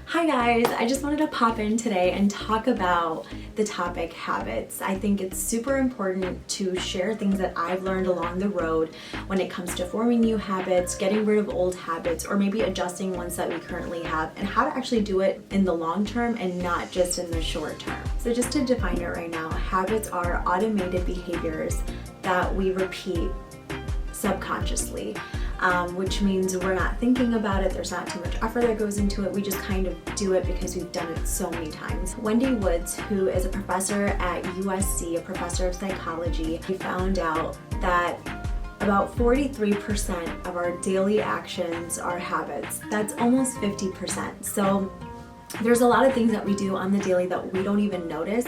Hi guys, I just wanted to pop in today and talk about the topic habits. I think it's super important to share things that I've learned along the road when it comes to forming new habits, getting rid of old habits, or maybe adjusting ones that we currently have, and how to actually do it in the long term and not just in the short term. So just to define it right now, habits are automated behaviors that we repeat subconsciously. Which means we're not thinking about it, there's not too much effort that goes into it, we just kind of do it because we've done it so many times. Wendy Woods, who is a professor at USC, a professor of psychology, he found out that about 43% of our daily actions are habits. That's almost 50%. So there's a lot of things that we do on the daily that we don't even notice,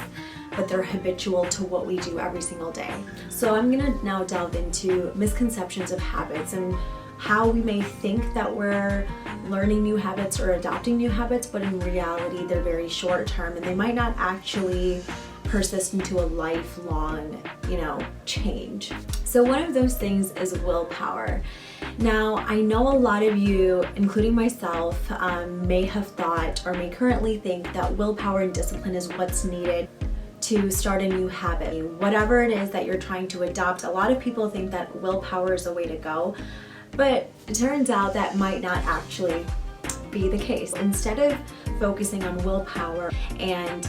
but they're habitual to what we do every single day. So I'm gonna now delve into misconceptions of habits and how we may think that we're learning new habits or adopting new habits, but in reality they're very short term and they might not actually persist into a lifelong, change. So one of those things is willpower. Now, I know a lot of you, including myself, may have thought or may currently think that willpower and discipline is what's needed to start a new habit. Whatever it is that you're trying to adopt, a lot of people think that willpower is the way to go, but it turns out that might not actually be the case. Instead of focusing on willpower and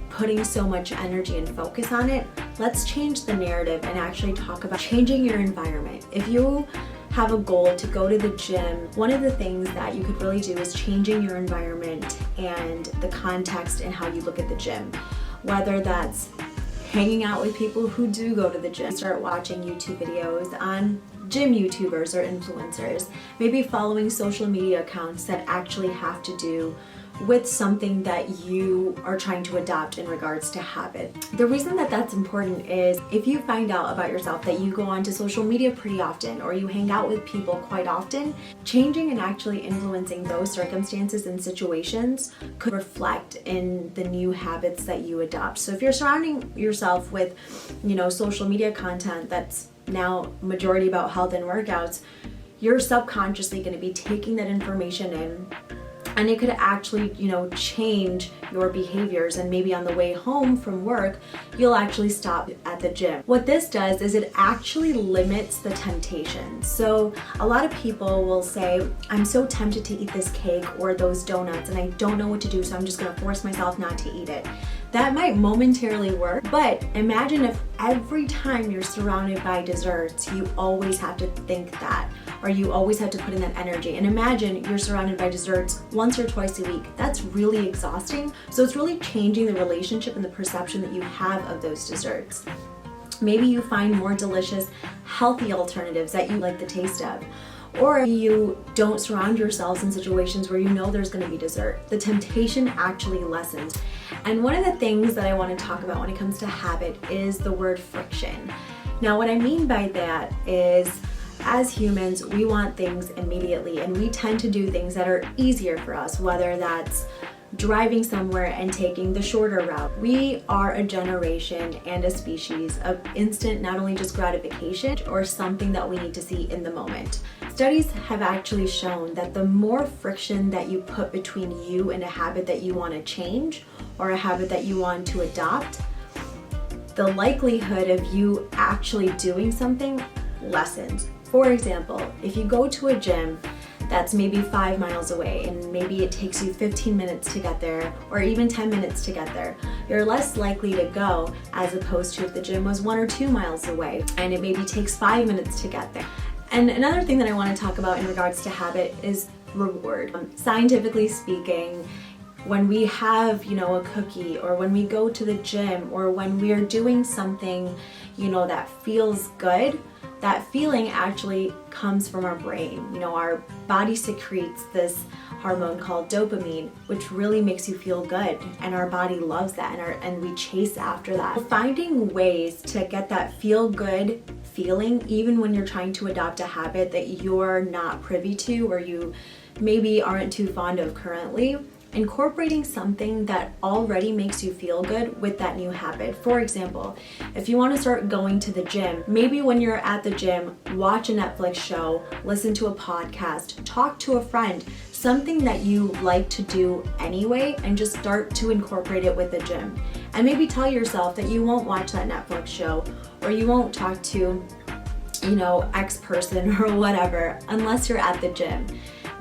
putting so much energy and focus on it, let's change the narrative and actually talk about changing your environment. If you have a goal to go to the gym, one of the things that you could really do is changing your environment and the context and how you look at the gym. Whether that's hanging out with people who do go to the gym, start watching YouTube videos on gym YouTubers or influencers, maybe following social media accounts that actually have to do with something that you are trying to adopt in regards to habit. The reason that that's important is if you find out about yourself that you go onto social media pretty often or you hang out with people quite often, changing and actually influencing those circumstances and situations could reflect in the new habits that you adopt. So if you're surrounding yourself with, social media content that's now majority about health and workouts, you're subconsciously going to be taking that information in. And it could actually, change your behaviors, and maybe on the way home from work, you'll actually stop at the gym. What this does is it actually limits the temptation. So a lot of people will say, I'm so tempted to eat this cake or those donuts and I don't know what to do, so I'm just gonna force myself not to eat it. That might momentarily work, but imagine if every time you're surrounded by desserts, you always have to think that, or you always have to put in that energy. And imagine you're surrounded by desserts once or twice a week. That's really exhausting. So it's really changing the relationship and the perception that you have of those desserts. Maybe you find more delicious, healthy alternatives that you like the taste of. Or you don't surround yourselves in situations where you know there's going to be dessert. The temptation actually lessens. And one of the things that I want to talk about when it comes to habit is the word friction. Now, what I mean by that is, as humans, we want things immediately, and we tend to do things that are easier for us, whether that's driving somewhere and taking the shorter route. We are a generation and a species of instant, not only just gratification or something that we need to see in the moment. Studies have actually shown that the more friction that you put between you and a habit that you want to change or a habit that you want to adopt, the likelihood of you actually doing something lessens. For example, if you go to a gym that's maybe 5 miles away and maybe it takes you 15 minutes to get there or even 10 minutes to get there, you're less likely to go as opposed to if the gym was 1 or 2 miles away and it maybe takes 5 minutes to get there. And another thing that I want to talk about in regards to habit is reward. Scientifically speaking, when we have, a cookie, or when we go to the gym, or when we are doing something, that feels good, that feeling actually comes from our brain. Our body secretes this hormone called dopamine, which really makes you feel good, and our body loves that, and we chase after that. Finding ways to get that feel good feeling, even when you're trying to adopt a habit that you're not privy to or you maybe aren't too fond of currently, incorporating something that already makes you feel good with that new habit. For example, if you want to start going to the gym, maybe when you're at the gym, watch a Netflix show, listen to a podcast, talk to a friend, something that you like to do anyway, and just start to incorporate it with the gym. And maybe tell yourself that you won't watch that Netflix show, or you won't talk to, X person or whatever unless you're at the gym.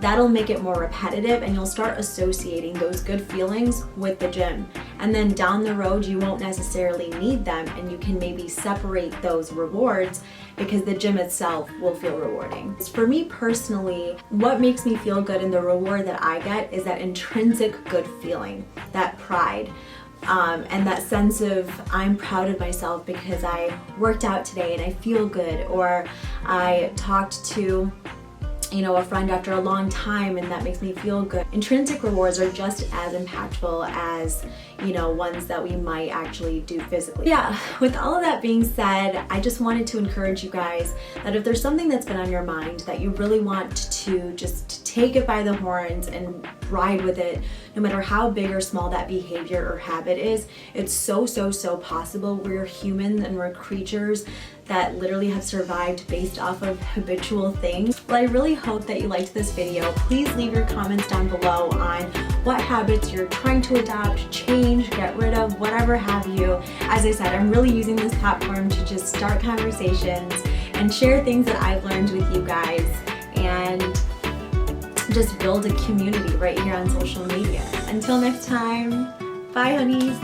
That'll make it more repetitive, and you'll start associating those good feelings with the gym. And then down the road, you won't necessarily need them, and you can maybe separate those rewards because the gym itself will feel rewarding. For me personally, what makes me feel good and the reward that I get is that intrinsic good feeling, that pride. And that sense of I'm proud of myself because I worked out today and I feel good, or I talked to a friend after a long time and that makes me feel good. Intrinsic rewards are just as impactful as ones that we might actually do physically. Yeah, with all of that being said, I just wanted to encourage you guys that if there's something that's been on your mind that you really want to just take it by the horns and ride with it, no matter how big or small that behavior or habit is, it's so possible. We're humans and we're creatures that literally have survived based off of habitual things. Well, I really hope that you liked this video. Please leave your comments down below on what habits you're trying to adopt, change, get rid of, whatever have you. As I said, I'm really using this platform to just start conversations and share things that I've learned with you guys and just build a community right here on social media. Until next time, bye honeys.